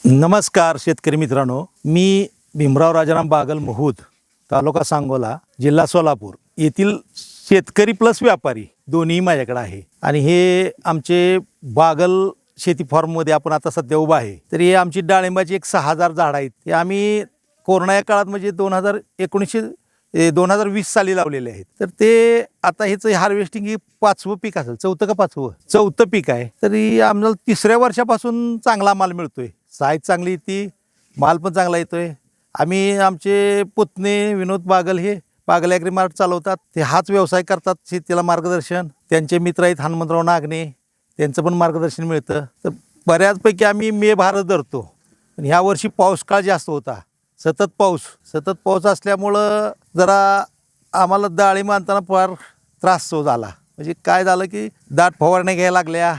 नमस्कार शेतकरी मित्रांनो, मी भीमराव राजाराम बागल महूद, तालुका सांगोला, जिल्हा सोलापूर येथील शेतकरी प्लस व्यापारी दोन्ही माझ्याकडे आहे. आणि हे आमचे बागल शेती फार्ममध्ये आपण आता सध्या उभा आहे. तर हे आमची डाळिंबाची एक 6000 झाडं आहेत. हे आम्ही कोरोना या काळात म्हणजे 2020 साली लावलेले आहेत. तर ते आता ह्याचं हार्वेस्टिंग हे 5वं पीक असेल, 4थं का 5वं पीक आहे. तरी आम्हाला 3ऱ्या वर्षापासून चांगला माल मिळतोय. साईज चांगली येते, माल पण चांगला येतोय. आम्ही आमचे पुतणे विनोद बागल हे बागल ॲग्री मार्ट चालवतात. ते हाच व्यवसाय करतात, शेतीला मार्गदर्शन. त्यांचे मित्र आहेत हनुमंतराव नागणे, त्यांचं पण मार्गदर्शन मिळतं. तर बऱ्याचपैकी आम्ही मे भारत धरतो. पण ह्या वर्षी पाऊस काळ जास्त होता, सतत पाऊस असल्यामुळं जरा आम्हाला डाळिंब आणताना फार त्रास झाला. म्हणजे काय झालं की दाट फवारण्या घ्यायला लागल्या,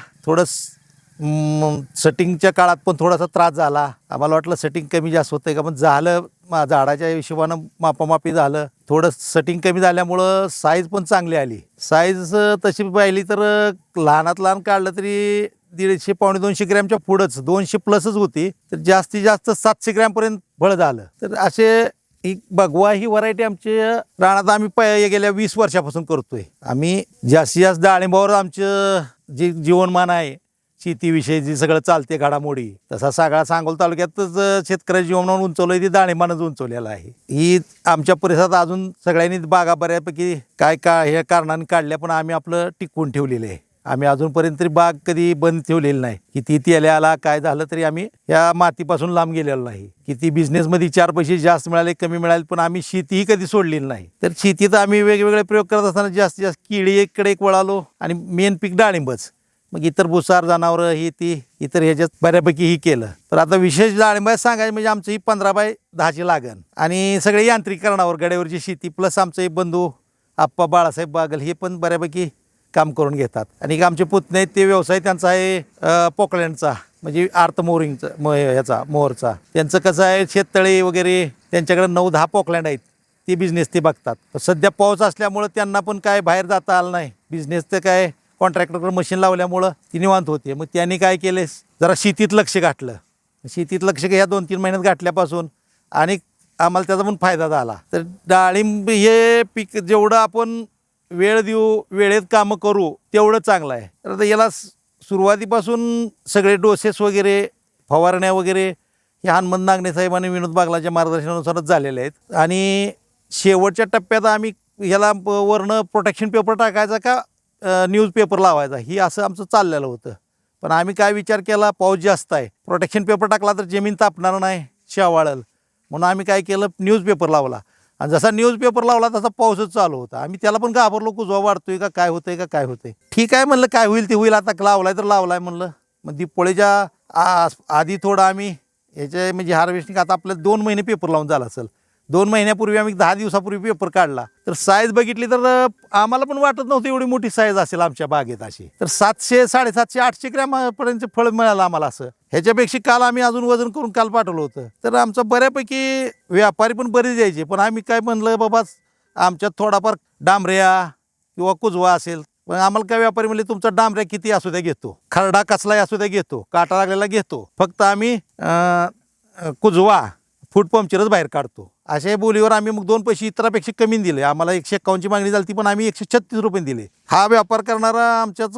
सेटिंगच्या काळात पण थोडासा त्रास झाला. आम्हाला वाटलं सेटिंग कमी जास्त होतं आहे का, पण झालं झाडाच्या हिशोबानं मापामापी झालं. थोडं सेटिंग कमी झाल्यामुळं साईज पण चांगली आली. साईज तशी पाहिली तर लहानात लहान काढलं तरी 150-200 ग्रॅमच्या पुढंच, 200 प्लसच होती. तर जास्तीत जास्त 700 ग्रॅमपर्यंत फळ झालं. तर असे ही भगवा ही व्हरायटी आमच्या रानात आम्ही गेल्या 20 वर्षापासून करतोय. आम्ही जास्तीत जास्त डाळिंबावर आमचं जे जीवनमान आहे, शेतीविषयी जी सगळं चालते घडामोडी, तसा सगळा सांगोला तालुक्यातच शेतकऱ्याच्या जीवनावर उंचवलं ते डाळिंबानंच उंचवलेलं आहे. ही आमच्या परिसरात अजून सगळ्यांनी बागा बऱ्यापैकी काय ह्या कारणाने काढल्या, पण आम्ही आपलं टिकवून ठेवलेलं आहे. आम्ही अजूनपर्यंत तरी बाग कधी बंद ठेवलेली नाही. किती तेल आला काय झालं तरी आम्ही या मातीपासून लांब गेलेलो नाही. किती बिझनेसमध्ये 4 पैसे जास्त मिळाले कमी मिळाले, पण आम्ही शेतीही कधी सोडलेली नाही. तर शेतीत आम्ही वेगवेगळे प्रयोग करत असताना जास्तीत जास्त केळी इकडे एक वळालो आणि मेन पीक डाळिंबच. मग इतर भुसार जनावरं ही ती इतर ह्याच्यात बऱ्यापैकी ही केलं. तर आता विशेष डाळिंबात सांगायचं म्हणजे आमचं ही 15x10ची लागण आणि सगळे यांत्रिकरणावर गड्यावरची शेती, प्लस आमचे बंधू आप्पा बाळासाहेब बागल हे पण बऱ्यापैकी काम करून घेतात. आणि आमचे पुतणे आहेत, ते व्यवसाय त्यांचा आहे पोकलँडचा, म्हणजे आर्थ मोरिंगचा, ह्याचा मोहरचा. त्यांचं कसं आहे, शेततळे वगैरे त्यांच्याकडे 9-10 पोकलँड आहेत. ते बिझनेस ते बघतात. सध्या पाऊस असल्यामुळं त्यांना पण काय बाहेर जाता आलं नाही. बिझनेस तर काय कॉन्ट्रॅक्टरकडे मशीन लावल्यामुळं ती निवांत होते. मग त्यांनी काय केले, जरा शेतीत लक्ष घातलं. शेतीत लक्ष ह्या 2-3 महिन्यात घातल्यापासून आणि आम्हाला त्याचा पण फायदा झाला. तर डाळिंब हे पीक जेवढं आपण वेळ देऊ, वेळेत कामं करू, तेवढं चांगलं आहे. तर आता याला सुरुवातीपासून सगळे डोसेस वगैरे, फवारण्या वगैरे हे हनुमंत नागणे साहेब आणि विनोद बागलाच्या मार्गदर्शनानुसारच झालेले आहेत. आणि शेवटच्या टप्प्यात आम्ही ह्याला वरनं प्रोटेक्शन पेपर टाकायचा का न्यूजपेपर लावायचा, ही असं आमचं चाललेलं होतं. पण आम्ही काय विचार केला, पाऊस जास्त आहे, प्रोटेक्शन पेपर टाकला तर जमीन तापणार नाही, शेवाळल. म्हणून आम्ही काय केलं, न्यूजपेपर लावला. आणि जसा न्यूजपेपर लावला तसा पाऊसच चालू होता. आम्ही त्याला पण घाबरलो, कुजवा वाढतोय का काय होतंय. ठीक आहे म्हणलं, काय होईल ते होईल, आता लावलाय तर लावलाय म्हणलं. मग दीपोळीच्या आधी थोडं आम्ही ह्याच्या म्हणजे हार्वेस्टिंग, आता आपलं 2 महिने पेपर लावून झाला असेल. 2 महिन्यापूर्वी आम्ही 10 दिवसापूर्वी पेपर काढला. तर साईज बघितली तर आम्हाला पण वाटत नव्हतं एवढी मोठी साईज असेल आमच्या बागेत अशी. तर 700, 750, 800 ग्रॅमपर्यंत फळ मिळालं आम्हाला. असं ह्याच्यापेक्षा काल आम्ही अजून वजन करून काल पाठवलं होतं. तर आमचा बऱ्यापैकी व्यापारी पण बरेच द्यायचे. पण आम्ही काय म्हणलं, बाबा आमच्यात थोडाफार डांबऱ्या किंवा कुजवा असेल. पण आम्हाला काय व्यापारी म्हणले, तुमचा डांबऱ्या किती असू द्या घेतो, खरडा कसलाही असू द्या घेतो, काटा लागलेला घेतो, फक्त आम्ही कुजवा फूड पंक्चरच बाहेर काढतो. अशा बोलीवर आम्ही मग 2 पैसे इतरापेक्षा कमी दिले. आम्हाला 151ची मागणी झाली ती, पण आम्ही 136 रुपये दिले. हा व्यापार करणारा आमच्याच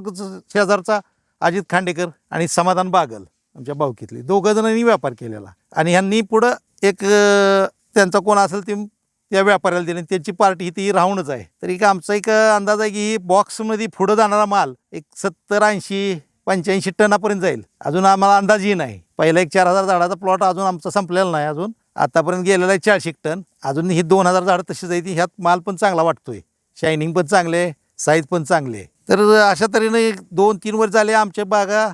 शेजारचा अजित खांडेकर आणि समाधान बागल, आमच्या भावकीतले 2 जणांनी व्यापार केलेला. आणि ह्यांनी पुढं एक त्यांचा कोण असेल ते त्या व्यापाऱ्याला दिले. त्यांची पार्टी ती राहूनच आहे. तरी आमचा एक अंदाज आहे की बॉक्समध्ये पुढं जाणारा माल एक 70, 80, 85 टनापर्यंत जाईल. अजून आम्हाला अंदाजही नाही. पहिला एक 4000 झाडाचा प्लॉट अजून आमचा संपलेला नाही. अजून आतापर्यंत गेलेला आहे 40 टन. अजून ही 2000 झाडं तशी जायची. ह्यात माल पण चांगला वाटतोय, शायनिंग पण चांगले आहे, साईज पण चांगली आहे. तर अशा तऱ्हेने 2-3 वर्ष झाले आमच्या बागा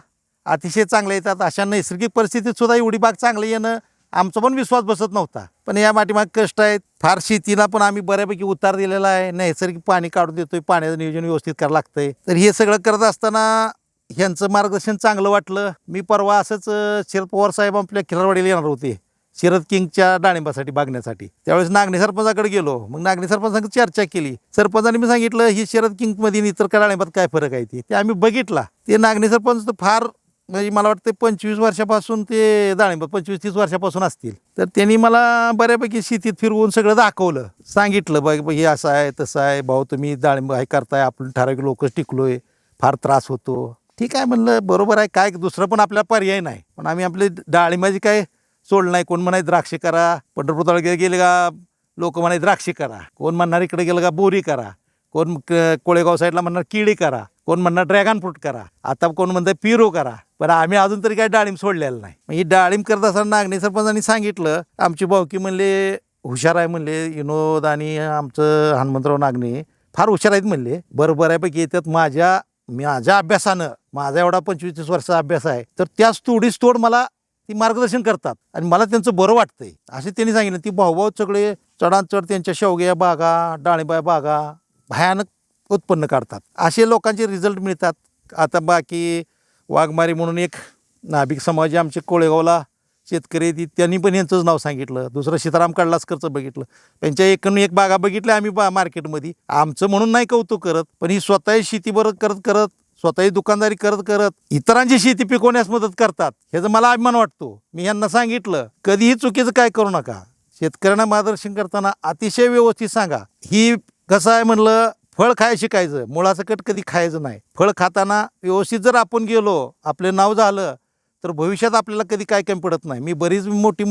अतिशय चांगल्या येतात. अशा नैसर्गिक परिस्थितीत सुद्धा एवढी बाग चांगली येणं आमचा पण विश्वास बसत नव्हता. पण या पाठीमाग कष्ट आहेत फार. शेतीला पण आम्ही बऱ्यापैकी उतार दिलेला आहे. नैसर्गिक पाणी काढून देतोय, पाण्याचं नियोजन व्यवस्थित करावं लागतंय. तर हे सगळं करत असताना ह्यांचं मार्गदर्शन चांगलं वाटलं. मी परवा असंच शरद पवार साहेब आपल्या खिलारवाडीला येणार होते शरद किंगच्या डाळिंबासाठी बघण्यासाठी. त्यावेळेस नागणे सरपंचाकडे गेलो. मग नागणे सरपंचांनी चर्चा केली. सरपंचांनी मी सांगितलं, ही शरद किंगमध्ये इतर डाळिंबात काय फरक आहे ते आम्ही बघितला. ते नागणे सरपंच फार म्हणजे मला वाटतं 25 वर्षापासून ते डाळिंब 25-30 वर्षापासून असतील. तर त्यांनी मला बऱ्यापैकी शेतीत फिरवून सगळं दाखवलं, सांगितलं बघ हे असं आहे तसं आहे, भाऊ तुम्ही डाळिंब हे करताय, आपण ठराविक लोक टिकलोय, फार त्रास होतो. ठीक आहे म्हणलं, बरोबर आहे, काय दुसरं पण आपल्याला पर्याय नाही. पण आम्ही आपली डाळिंबाची काय सोडलं नाही. कोण म्हणाय द्राक्षे करा, पंढरपूर तालुक्यात गेले का लोक म्हणाय द्राक्षे करा, कोण म्हणणार इकडे गेलं का बोरी करा, कोण कोळेगाव साईडला म्हणणार केळी करा, कोण म्हणणार ड्रॅगन फ्रूट करा, आता कोण म्हणतं पिरो करा. पण आम्ही अजून तरी काय डाळिंब सोडलेलं नाही. मग ही डाळिंब करत असताना नागणे सरपंचांनी सांगितलं, आमची भावकी म्हणले हुशार आहे म्हणले, विनोद आणि आमचं हनुमंतराव नागणे फार हुशार आहेत म्हणले, बरोबर आहे पैकी येतात. माझ्या अभ्यासानं, माझा एवढा 25-30 वर्षाचा अभ्यास आहे, तर त्याच तोडीस तोड मला ती मार्गदर्शन करतात आणि मला त्यांचं बरं वाटतंय असे त्यांनी सांगितलं. ती भाऊभाऊ सगळे चढांचढ त्यांच्या शेवग्या बागा, डाळिंबा बागा भयानक उत्पन्न काढतात. असे लोकांचे रिझल्ट मिळतात. आता बाकी वाघमारी म्हणून एक नाभिक समाज आमचे कोळेगावला शेतकरी त्यांनी पण यांचंच नाव सांगितलं. दुसरं सीताराम कडलासकरचं बघितलं, त्यांच्या एकूण एक बागा बघितल्या आम्ही मार्केटमध्ये. आमचं म्हणून नाही कौतुक करत, पण ही स्वतःही शेती बरं करत स्वतःही दुकानदारी करत इतरांची शेती पिकवण्यास मदत करतात, ह्याचा मला अभिमान वाटतो. मी यांना सांगितलं कधीही चुकीचं काय करू नका, शेतकऱ्यांना मार्गदर्शन करताना अतिशय व्यवस्थित सांगा. ही कसं आहे म्हणलं, फळ खाय शिकायचं, मुळासकट कधी खायचं नाही. फळ खाताना व्यवस्थित जर आपण गेलो, आपलं नाव झालं, तर भविष्यात आपल्याला कधी काय कमी पडत नाही. मी बरीच मोठी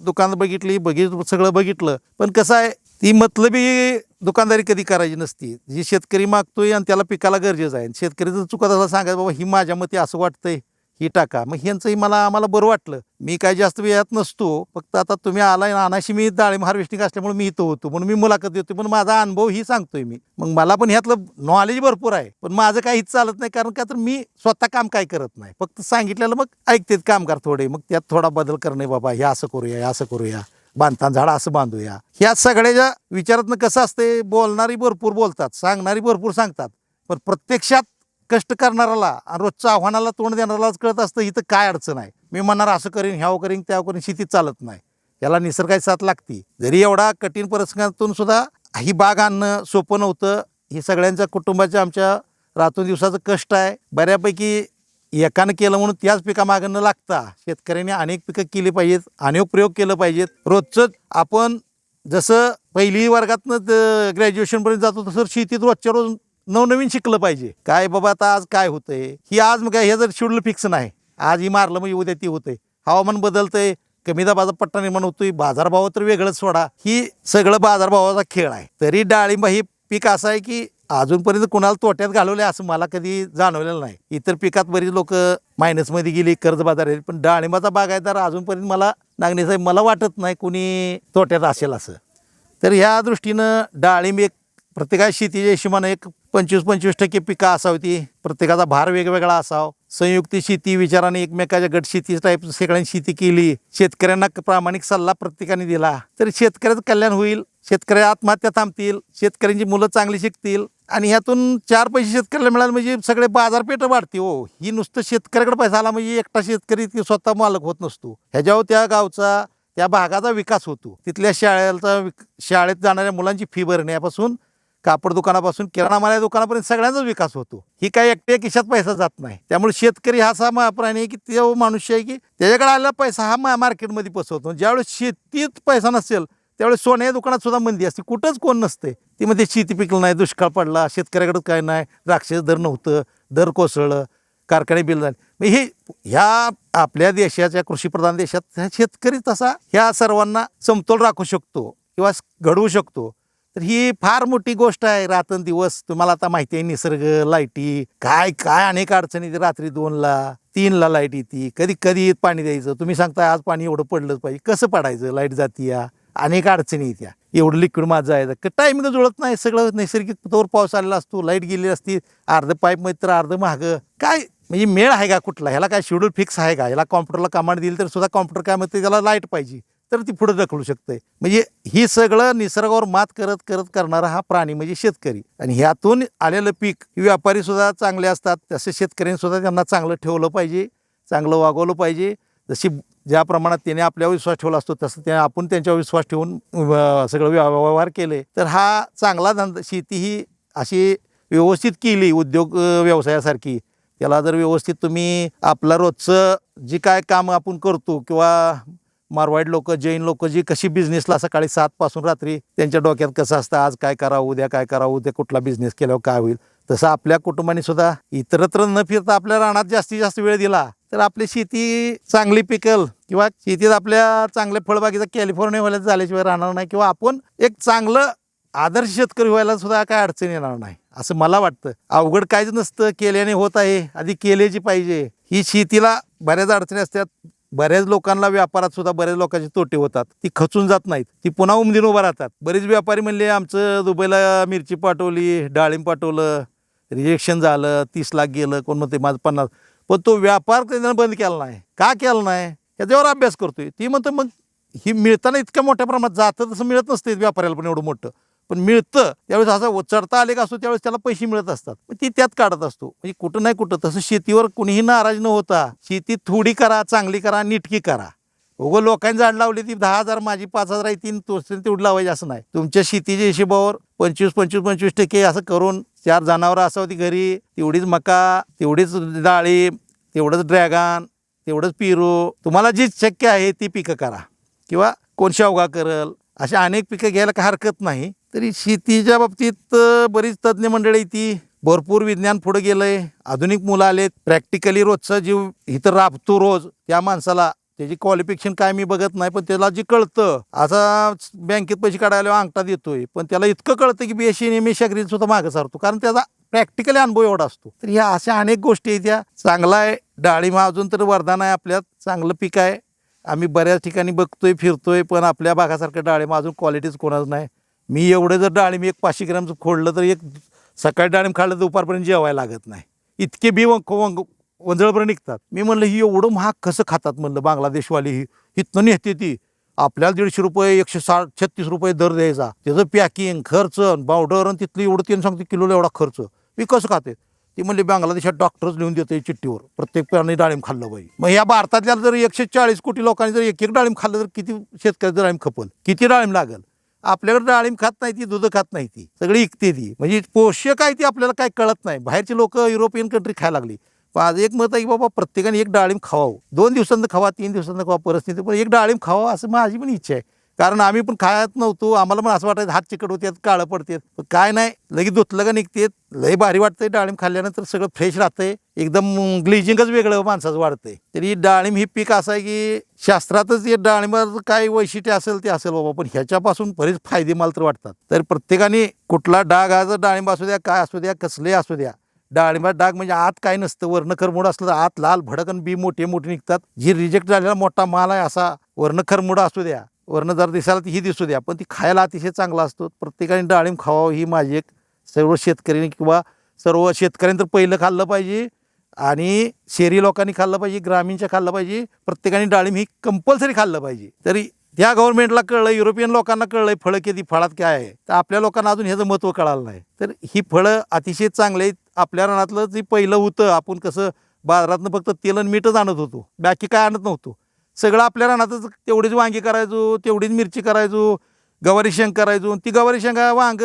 दुकानं बघितली, सगळं बघितलं, पण कसं आहे ती मतलबी दुकानदारी कधी करायची नसती. जी शेतकरी मागतोय आणि त्याला पिकाला गरजेचं आहे, शेतकरीचं चुकत असं सांगायचं बाबा ही माझ्या मते असं वाटतंय, ही टाका. मग ह्यांचंही आम्हाला बरं वाटलं. मी काय जास्त वेळात नसतो, फक्त आता तुम्ही आलाय ना, अनाशी मी डाळिंब हार्वेस्टिंग असल्यामुळे मी इथं होतो म्हणून मी मुलाखत देतो, पण माझा अनुभव ही सांगतोय मी. मग मला पण ह्यातलं नॉलेज भरपूर आहे, पण माझं काहीच चालत नाही. कारण का तर मी स्वतः काम काय करत नाही, फक्त सांगितलेलं मग ऐकतेत कामगार थोडे, मग त्यात थोडा बदल करणे, बाबा हे असं करूया, बांधताना झाडं असं बांधूया. ह्या सगळ्याच्या विचारातनं कसं असते, बोलणारी भरपूर बोलतात, सांगणारी भरपूर सांगतात, पण प्रत्यक्षात कष्ट करणाराला आणि रोजच्या आव्हानाला तोंड देणारालाच कळत असतं इथं काय अडचण आहे. मी म्हणणार असं करीन, ह्याव करीन, त्याव करीन, शेतीत चालत नाही. याला निसर्गाची साथ लागती. जरी एवढा कठीण परिस्थितीतून सुद्धा ही बाग आणणं सोपं नव्हतं. हे सगळ्यांच्या कुटुंबाच्या आमच्या रात्रदिवसाचं कष्ट आहे. बऱ्यापैकी एकानं केलं म्हणून त्याच पिकामागं न लागता शेतकऱ्यांनी अनेक पिकं केली पाहिजेत, अनेक प्रयोग केलं पाहिजेत. रोजचं आपण जसं पहिली वर्गातनं ग्रॅज्युएशनपर्यंत जातो, तसं शेतीत रोजच्या रोज नवनवीन शिकलं पाहिजे. काय बाबा आता आज काय होतंय, ही आज मग काय हे जर शेड्यूल फिक्स नाही, आज ही मारलं म्हणजे उद्या ती होतंय, हवामान बदलतंय, कमी दाबाचा पट्टा निर्माण होतोय, बाजारभाव तर वेगळंच सोडा, ही सगळं बाजारभावाचा खेळ आहे. तरी डाळिंब ही पीक असं आहे की अजूनपर्यंत कुणाला तोट्यात घालवले असं मला कधी जाणवलेलं नाही. इतर पिकात बरीच लोक मायनसमध्ये गेली, कर्जबाजार आहे, पण डाळिंबाचा बागायतदार अजूनपर्यंत मला नागणे साहेब मला वाटत नाही कुणी तोट्यात असेल असं. तर ह्या दृष्टीनं डाळिंब एक प्रत्येका शेतीच्या हिशोबानं एक 25-25% पिकं असावी, ती प्रत्येकाचा भार वेगवेगळा असावा. संयुक्त शेती विचाराने एकमेकाच्या गट शेती टाईप सगळ्यांनी शेती केली, शेतकऱ्यांना प्रामाणिक सल्ला प्रत्येकाने दिला, तर शेतकऱ्याचं कल्याण होईल, शेतकरी आत्महत्या थांबतील, शेतकऱ्यांची मुलं चांगली शिकतील आणि ह्यातून 4 पैसे शेतकऱ्याला मिळाले म्हणजे सगळे बाजारपेठ वाढते. हो, ही नुसतं शेतकऱ्याकडे पैसा आला म्हणजे एकटा शेतकरी स्वतः मालक होत नसतो. ह्याच्यावर त्या गावचा, त्या भागाचा विकास होतो. तिथल्या शाळेत जाणाऱ्या मुलांची फी भरण्यापासून, कापड दुकानापासून किराणा मालाच्या दुकानापर्यंत सगळ्यांचाच विकास होतो. ही काही एकट्या खिशात पैसा जात नाही. त्यामुळे शेतकरी हा असा प्राणी आहे की तो मनुष्य आहे की त्याच्याकडे आलेला पैसा हा मार्केटमध्ये पसरतो. ज्यावेळेस शेतीत पैसा नसेल त्यावेळेस सोन्या दुकानात सुद्धा मंदी असते, कुठंच कोण नसते. ती मध्ये शेती पिकलं नाही, दुष्काळ पडला, शेतकऱ्याकडे काय नाही, द्राक्षाचं दर नव्हतं, दर कोसळलं, कारखाने बिल झाले. मग हे ह्या आपल्या देशाच्या कृषीप्रधान देशात शेतकरी तसा ह्या सर्वांना समतोल राखू शकतो किंवा घडवू शकतो. तर ही फार मोठी गोष्ट आहे. रात्रंदिवस तुम्हाला आता माहिती आहे, निसर्ग, लाईटी, काय काय अनेक अडचणी. रात्री 2ला 3ला लाईट येते, कधी कधी पाणी द्यायचं. तुम्ही सांगताय आज पाणी एवढं पडलंच पाहिजे, कसं पडायचं, लाईट जाती, या अनेक अडचणी येत्या. एवढं लिक्विड माझं जायचं टायमिंग जुळत नाही. सगळं नैसर्गिक तोवर पाऊस आलेला असतो, लाईट गेलेली असती, अर्ध पाईपमध्ये तर अर्ध मागं. काय म्हणजे मेळ आहे का कुठला, ह्याला काय शेड्यूल फिक्स आहे का? ह्याला कॉम्प्युटरला कमांड दिली तर सुद्धा कॉम्प्युटर काय म्हणते, त्याला लाईट पाहिजे तर ती पुढे ढकलू शकते. म्हणजे ही सगळं निसर्गावर मात करत करत करणारा हा प्राणी म्हणजे शेतकरी. आणि ह्यातून आलेलं पीक व्यापारी सुद्धा चांगले असतात, तसे शेतकऱ्यांनी सुद्धा त्यांना चांगलं ठेवलं पाहिजे, चांगलं वागवलं पाहिजे. जशी ज्या प्रमाणात त्याने आपल्यावर विश्वास ठेवला असतो तसं आपण त्यांच्यावर विश्वास ठेवून सगळं व्यवहार केले तर हा चांगला धंदा. शेती ही अशी व्यवस्थित केली उद्योग व्यवसायासारखी त्याला जर व्यवस्थित तुम्ही आपला रोजचं जी काय काम आपण करतो किंवा मारवाडी लोक जैन लोक जी कशी बिझनेसला सकाळी 7 पासून रात्री त्यांच्या डोक्यात कसं असतं आज काय करावं उद्या काय करावं उद्या कुठला बिझनेस केल्यावर काय होईल, तसं आपल्या कुटुंबाने सुद्धा इतरत्र न फिरता आपल्या रानात जास्तीत जास्त वेळ दिला तर आपली शेती चांगली पिकल किंवा शेतीत आपल्या चांगल्या फळबागेचा कॅलिफोर्निया व्हायला झाल्याशिवाय राहणार नाही किंवा आपण एक चांगलं आदर्श शेतकरी व्हायला सुद्धा काय अडचण येणार नाही असं मला वाटतं. अवघड काहीच नसतं, केल्याने होत आहे, आधी केल्याची पाहिजे. ही शेतीला बऱ्याच अडचणी असतात, बऱ्याच लोकांना व्यापारात सुद्धा बऱ्याच लोकांचे तोटे होतात, ती खचून जात नाहीत, ती पुन्हा उमदीन उभा राहतात. बरेच व्यापारी म्हणले आमचं दुबईला मिरची पाठवली, डाळिंब पाठवलं, रिजेक्शन झालं, 30 लाख गेलं, कोण म्हणते माझं 50, पण तो व्यापार त्यानं बंद केला नाही. का केला नाही याच्यावर अभ्यास करतोय. ती म्हणतं मग ही मिळताना इतक्या मोठ्या प्रमाणात जातं तसं मिळत नसतं व्यापाऱ्याला पण एवढं मोठं, पण मिळतं त्यावेळेस असं चढता आले का असतो त्यावेळेस त्याला पैसे मिळत असतात, ती त्यात काढत असतो. म्हणजे कुठं नाही कुठं तसं शेतीवर कुणीही नाराज न होता शेती थोडी करा, चांगली करा, नीटकी करा. उगं लोकांनी झाड लावली ती 10,000 माझी 5,000 येतील तेवढी लावायची असं नाही. तुमच्या शेतीच्या हिशोबावर 25-25-25% असं करून 4 जनावरं असावं ती घरी, तेवढीच मका, तेवढीच डाळिंब, तेवढंच ड्रॅगन, तेवढंच पेरू, तुम्हाला जी शक्य आहे ती पिकं करा किंवा कोण शेवगा करल, अशा अनेक पिकं घ्यायला काही हरकत नाही. तरी शेतीच्या बाबतीत बरीच तज्ज्ञ मंडळी ती भरपूर विज्ञान पुढे गेलंय, आधुनिक मुलं आलेत, प्रॅक्टिकली रोजचा जीव इथं राबतो रोज त्या माणसाला त्याची क्वालिफिकेशन काय मी बघत नाही, पण त्याला जे कळतं असा बँकेत पैसे काढायला अंगठा देतोय पण त्याला इतकं कळतं की BSc MSc अग्री सुद्धा मागं सारतो कारण त्याचा प्रॅक्टिकली अनुभव एवढा असतो. तर ह्या अशा अनेक गोष्टी आहेत. त्या चांगला आहे, डाळिंब अजून तर वरदान आहे, आपल्यात चांगलं पीक आहे. आम्ही बऱ्याच ठिकाणी बघतोय फिरतोय पण आपल्या भागासारखं डाळिंब अजून क्वालिटीच कोणाच नाही. मी एवढं जर डाळिंब 500 ग्रॅमचं फोडलं तर एक सकाळी डाळिंब खाल्लं तर दुपारपर्यंत जेवायला लागत नाही, इतके बी वंजळपर्यंत निघतात. मी म्हणलं ही एवढं महाग कसं खातात म्हणलं, बांगलादेशवाली ही इथनं नेते ती, आपल्याला 150 रुपये 136 रुपये दर द्यायचा, त्याचं पॅकिंग खर्च पावडर आणि तिथलं एवढं त्यांनी सांगते किलोला एवढा खर्च, मी कसं खाते. ती म्हणले बांगलादेशात डॉक्टरच लिहून देते चिठ्ठीवर प्रत्येक प्राणी डाळिंब खाल्लं पाहिजे. मग या भारतातल्या जर 140 कोटी लोकांनी जर एक डाळिंब खाल्लं तर किती शेतकऱ्याचं डाळिंब खपल, किती डाळिंब लागल. आपल्याकडे डाळिंब खात नाही ती, दूध खात नाही ती, सगळी इकते ती. म्हणजे पोषक आहे ती आपल्याला काय कळत नाही. बाहेरची लोक युरोपियन कंट्री खायला लागली. माझं एक मत आहे की बाबा प्रत्येकाने एक डाळिंब खावावं, 2 दिवसांना खावा, 3 दिवसांना खावा, परिस्थिती पण एक डाळिंब खावा असं माझी पण इच्छा आहे. कारण आम्ही पण खायत नव्हतो, आम्हाला पण असं वाटायचं हात चिकट होते, काळं पडते, पण काय नाही लगेच धुतलं का निघते, लय भारी वाटतंय. डाळिंब खाल्ल्यानंतर सगळं फ्रेश राहतंय, एकदम ग्लिजिंगच वेगळं माणसाचं वाढतंय. तरी डाळिंब ही पीक असं आहे की शास्त्रातच हे डाळिंबाचं काय वैशिष्ट्य असेल ते असेल बाबा, पण ह्याच्यापासून बरेच फायदे मला तर वाटतात. तर प्रत्येकाने कुठला डाग आज डाळिंब असू द्या, काय असू द्या, कसले असू द्या, डाळिंबात डाग म्हणजे आत काय नसतं, वर्ण खरमुड असलं तर आत लाल भडक आणि बी मोठे मोठे निघतात. जी रिजेक्ट झालेला मोठा माल आहे असा वर्ण खरमुडा असू द्या, वर्ण जर दिसायला ती ही दिसू द्या, पण ती खायला अतिशय चांगला असतो. प्रत्येकाने डाळिंब खावावं ही माझी एक, सर्व शेतकऱ्यांनी किंवा सर्व शेतकऱ्यांनी तर पहिलं खाल्लं पाहिजे आणि शहरी लोकांनी खाल्लं पाहिजे, ग्रामीणच्या खाल्लं पाहिजे, प्रत्येकाने डाळिंब ही कंपल्सरी खाल्लं पाहिजे. तरी त्या गव्हर्नमेंटला कळलं, युरोपियन लोकांना कळलंय फळं किती, फळात काय आहे, तर आपल्या लोकांना अजून ह्याचं महत्त्व कळालं नाही. तर ही फळं अतिशय चांगली आहेत. आपल्या रानातलं जे पहिलं होतं, आपण कसं बाजारातनं फक्त तेल आणि मीठच आणत होतो, बाकी काय आणत नव्हतो, सगळं आपल्या रानातच तेवढीच वांगी करायचो, तेवढीच मिरची करायचो, गवारी शेंग करायचो. ती गवारी शेंगा वांग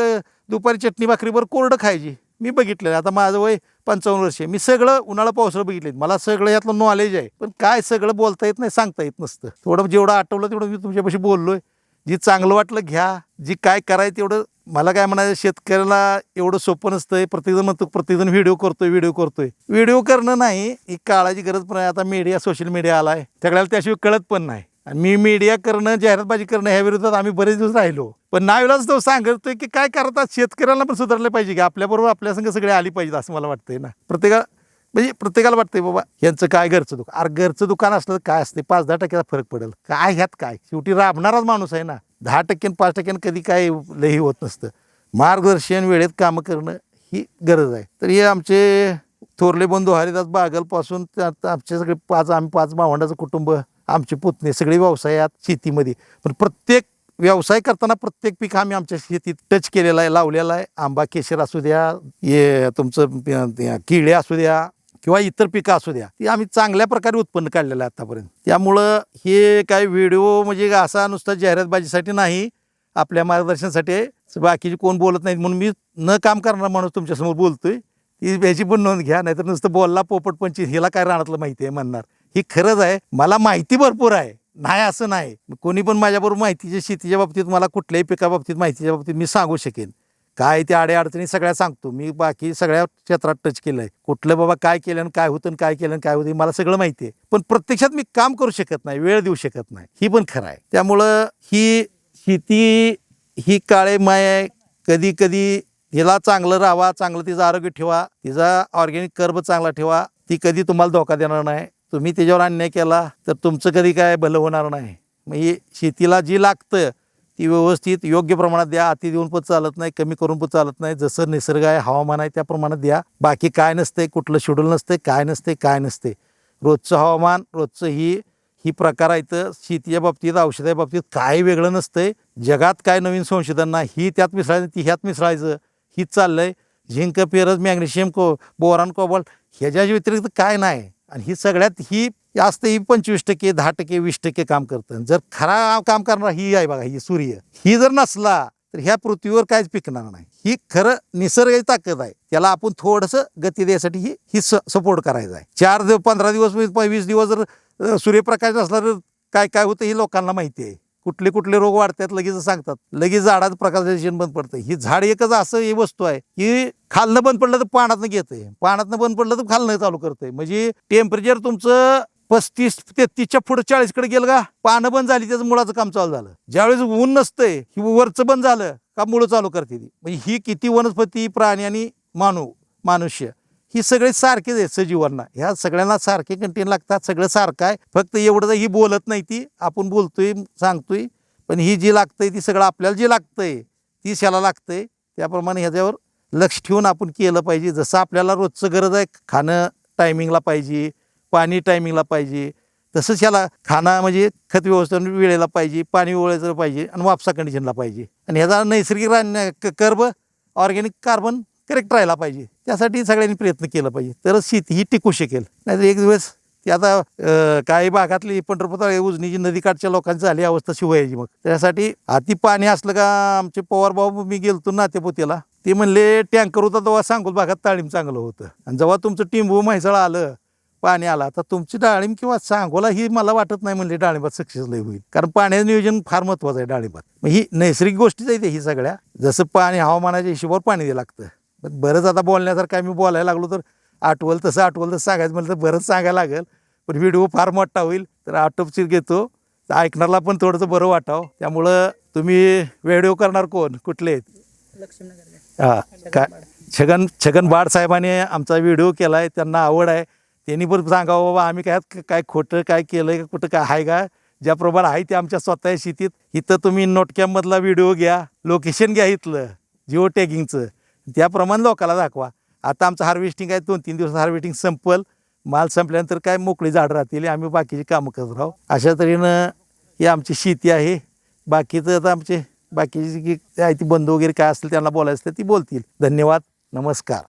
दुपारी चटणी भाकरीवर कोरडं खायची. मी बघितलेलं, आता माझं वय 55 वर्ष, मी सगळं उन्हाळा पावसाळा बघितले, मला सगळं यातलं नॉलेज आहे. पण काय सगळं बोलता येत नाही, सांगता येत नसतं. थोडं जेवढं आठवलं तेवढं मी तुमच्यापाशी बोललोय. जी चांगलं वाटलं घ्या, जी काय करायचं तेवढं. मला काय म्हणायचं, शेतकऱ्याला एवढं सोपं नसतंय. प्रत्येकजण म्हणतो प्रत्येकजण व्हिडिओ करतोय. व्हिडिओ करणं नाही, ही काळाची गरज पण आहे. आता मीडिया, सोशल मीडिया आलाय, सगळ्याला त्याशिवाय कळत पण नाही. आणि मी मीडिया करणं, जाहिरातबाजी करणं ह्या विरोधात आम्ही बरेच दिवस राहिलो, पण नाईलाज तो सांगतोय की काय करतात, शेतकऱ्यांना पण सुधारलं पाहिजे की आपल्याबरोबर आपल्या संग सगळे आली पाहिजेत असं मला वाटतंय ना. प्रत्येकाला वाटतंय बाबा यांचं काय घरचं दुकान, अरे घरचं दुकान असलं तर काय असते, 5-10 टक्क्याचा फरक पडेल काय, ह्यात काय, शेवटी राबणाराच माणूस आहे ना. 10% 5% कधी काय लई होत नसतं. मार्गदर्शन, वेळेत कामं करणं ही गरज आहे. तर हे आमचे थोरले बंधू हरिदास बागलपासून आमचे सगळे आम्ही 5 भावंडाचं कुटुंब, आमचे पुतणे सगळे व्यवसायात शेतीमध्ये. पण प्रत्येक व्यवसाय करताना प्रत्येक पीक आम्ही आमच्या शेतीत टच केलेला आहे, लावलेला आहे. आंबा केशर असू द्या, हे तुमचं केळे असू द्या किंवा इतर पिकं असू द्या, ती आम्ही चांगल्या प्रकारे उत्पन्न काढलेलं आहे आतापर्यंत. त्यामुळं हे काय व्हिडिओ म्हणजे असा नुसता जाहिरातबाजीसाठी नाही, आपल्या मार्गदर्शनासाठी. बाकीचे कोण बोलत नाहीत म्हणून मी न काम करणारा माणूस तुमच्यासमोर बोलतोय. ही ह्याची पण नोंद घ्या, नाहीतर नुसतं बोलला पोपट पंची हिला काय रानातलं माहिती आहे म्हणणार. ही खरंच आहे, मला माहिती भरपूर आहे, नाही असं नाही. कोणी पण माझ्याबरोबर माहितीच्या शेतीच्या बाबतीत मला कुठल्याही पिकाबाबतीत माहितीच्या बाबतीत मी सांगू शकेन. काय त्या अडचणी सगळ्या सांगतो मी. बाकी सगळ्या क्षेत्रात टच केलंय. कुठलं बाबा काय केलं आणि काय होतं आणि काय केलं आणि काय होतं मला सगळं माहिती आहे. पण प्रत्यक्षात मी काम करू शकत नाही, वेळ देऊ शकत नाही, ही पण खरं आहे. त्यामुळं ही शेती ही काळे माय आहे. कधी कधी हिला चांगलं राहावा, चांगलं तिचं आरोग्य ठेवा, तिचा ऑर्गॅनिक कर्ब चांगला ठेवा. ती कधी तुम्हाला धोका देणार नाही. तुम्ही त्याच्यावर अन्याय केला तर तुमचं कधी काय भलं होणार नाही. मग ही शेतीला जी लागतं ती व्यवस्थित योग्य प्रमाणात द्या. अति देऊन पण चालत नाही, कमी करून पण चालत नाही. जसं निसर्ग आहे, हवामान आहे त्या प्रमाणात द्या. बाकी काय नसते, कुठलं शेड्यूल नसते, काय नसते, काय नसते. रोजचं हवामान, रोजचं ही प्रकार आहेत. शेतीच्या बाबतीत, औषधाच्या बाबतीत काय वेगळं नसतंय. जगात काय नवीन संशोधन नाही, ही त्यात मिसळायचं, ती ह्यात मिसळायचं, हीच चाललंय. झिंक, पेरस, मॅग्नेशियम, बोरान, कोबाल्ट ह्याच्या व्यतिरिक्त काय नाही. आणि ही सगळ्यात ही जास्त ही 25%, 10%, 20% काम करतं. जर खरा काम करणार ही आहे बघा, ही सूर्य, ही जर नसला तर ह्या पृथ्वीवर काहीच पिकणार नाही. ही खरं निसर्गाची ताकद आहे. त्याला आपण थोडंसं गती द्यायसाठी ही सपोर्ट करायचा आहे. 15 दिवस 20 दिवस जर सूर्यप्रकाश नसला तर काय काय होतं ही लोकांना माहिती आहे. कुठले कुठले रोग वाढतात लगेच सांगतात. लगेच झाडाचं प्रकाशन बंद पडतं. ही झाड एकच असं ही वस्तू आहे की खालनं बंद पडलं तर पाण्यातनं घेतंय, पाण्यातनं बंद पडलं तर खालनं चालू करतंय. म्हणजे टेम्परेचर तुमचं 35-33च्या पुढे 40कडे गेलं का पानं बंद झाली, त्याचं मुळाचं काम चालू झालं. ज्यावेळेस ऊन नसतंय ही वरचं बंद झालं का मुळं चालू करते ती. म्हणजे ही किती वनस्पती, प्राणी आणि मनुष्य ही सगळे सारखेच आहेत सजीवांना. ह्या सगळ्यांना सारखे कंटेन लागतात. सगळं सारखं आहे. फक्त एवढं ही बोलत नाही, ती आपण बोलतोय सांगतोय. पण ही जी लागतंय ती सगळं आपल्याला जे लागतंय ती ह्याला लागतंय. त्याप्रमाणे ह्याच्यावर लक्ष ठेवून आपण केलं पाहिजे. जसं आपल्याला रोजचं गरज आहे, खाणं टायमिंगला पाहिजे, पाणी टायमिंगला पाहिजे, तसंच ह्याला खाणं म्हणजे खत व्यवस्थापन वेळेला पाहिजे, पाणी वेळेचं पाहिजे आणि वापसा कंडिशनला पाहिजे. आणि ह्याचा नैसर्गिक कर्ब, ऑर्गॅनिक कार्बन करेक्ट राहायला पाहिजे. त्यासाठी सगळ्यांनी प्रयत्न केला पाहिजे, तरच शेती ही टिकू शकेल. नाहीतर एक दिवस ती आता काही भागातली पंढरपूर उजनीची नदीकाठच्या लोकांची झाली अवस्था शिवायची. मग त्यासाठी अति पाणी असलं का आमचे पवार भाऊ, मी गेलतो नातेपोत्याला, ते म्हणले टँकर होता तेव्हा सांगोल भागात डाळिंब चांगलं होतं. आणि जेव्हा तुमचं टिंबू म्हैसाळ आलं, पाणी आला, तर तुमची डाळिंब किंवा सांगोला ही मला वाटत नाही म्हणले डाळिंबात सक्सेस लय होईल. कारण पाण्याचं नियोजन फार महत्वाचं आहे डाळिंबात. मग ही नैसर्गिक गोष्टीच आहे ही सगळ्या. जसं पाणी हवामानाच्या हिशोबावर पाणी द्यावं लागतं. पण बरंच आता बोलण्यासारखं मी बोलायला लागलो तर आठवलं तसं सांगायचं म्हटलं तर बरंच सांगायला लागेल. पण व्हिडिओ फार मोठा होईल तर आटोपशीर घेतो, ऐकणारला पण थोडंसं बरं वाटावं. त्यामुळं तुम्ही व्हिडिओ करणार कोण, कुठले आहेत? हां, काय छगन बाड साहेबांनी आमचा व्हिडिओ केला आहे. त्यांना आवड आहे. त्यांनी पण सांगावं बाबा आम्ही काय खोटं काय केलं का, कुठं काय आहे का. ज्याप्रमाणे आहे ते आमच्या स्वतः शेतीत. इथं तुम्ही नोटकॅममधला व्हिडिओ घ्या, लोकेशन घ्या इथलं जिओ टॅगिंगचं, त्याप्रमाणे लोकांना दाखवा. आता आमचं हार्वेस्टिंग आहे, 2-3 दिवस हार्वेस्टिंग संपल. माल संपल्यानंतर काय मोकळी झाड राहतील, आम्ही बाकीची कामं करत राहू. अशा तऱ्हेनं ही आमची शेती आहे. बाकीचं आता आमचे बाकीची जी आहे ती बंधू वगैरे काय असतील त्यांना बोलायचं ती बोलतील. धन्यवाद, नमस्कार.